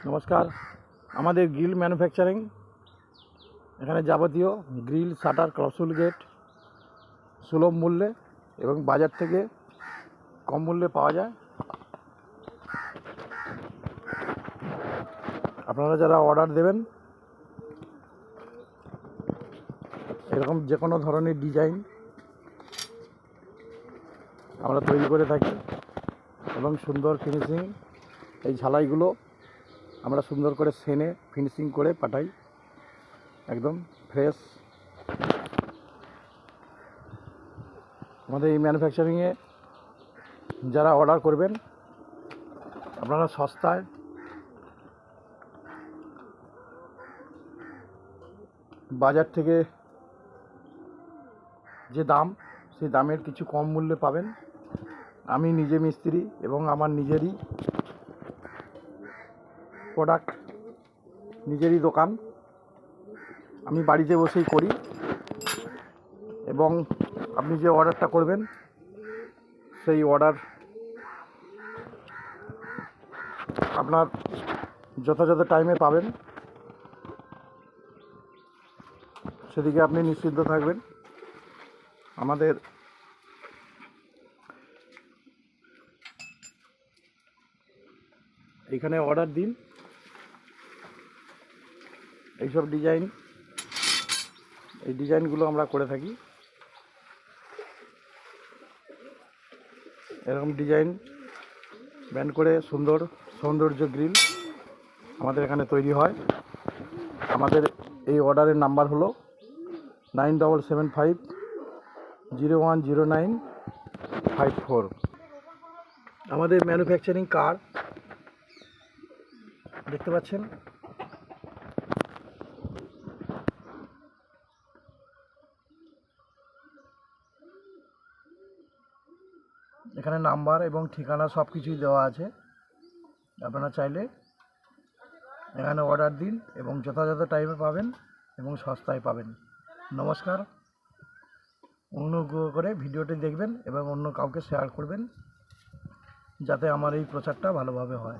নমস্কার। আমাদের grill manufacturing এখানে যাবতীয় গ্রিল, শাটার, ক্রসুল গেট সুলভ মূল্যে এবং বাজার থেকে কম মূল্যে পাওয়া যায়। আপনারা যারা অর্ডার দেবেন এরকম যে কোনো ধরনের ডিজাইন আমরা তৈরি করে থাকি এবং সুন্দর ফিনিশিং। এই ঝালাইগুলো আমরা সুন্দর করে সেনে ফিনিশিং করে পাঠাই, একদম ফ্রেশ। আমাদের এই ম্যানুফ্যাকচারিংয়ে যারা অর্ডার করবেন আপনারা সস্তায় বাজার থেকে যে দাম সেই দামের কিছু কম মূল্যে পাবেন। আমি নিজে মিস্ত্রি এবং আমার নিজেরই প্রোডাক্ট, নিজেরই দোকান। আমি বাড়িতে বসেই করি এবং আপনি যে অর্ডারটা করবেন সেই অর্ডার আপনার যথাযথ টাইমে পাবেন, সেদিকে আপনি নিশ্চিন্ত থাকবেন। আমাদের এখানে অর্ডার দিন, এইসব এই ডিজাইনগুলো আমরা করে থাকি। এরকম ডিজাইন ব্যান্ড করে সৌন্দর্য গ্রিল আমাদের এখানে তৈরি হয়। আমাদের এই অর্ডারের নাম্বার হলো 9775010954। আমাদের ম্যানুফ্যাকচারিং কার্ড দেখতে পাচ্ছেন। এখানে নাম্বার এবং ঠিকানা সব কিছুই দেওয়া আছে। আপনারা চাইলে এখানে অর্ডার দিন এবং যথাযথ টাইমে পাবেন এবং সস্তায় পাবেন। নমস্কার। অনুগ্রহ করে ভিডিওটি দেখবেন এবং অন্য কাউকে শেয়ার করবেন যাতে আমার এই প্রচারটা ভালোভাবে হয়।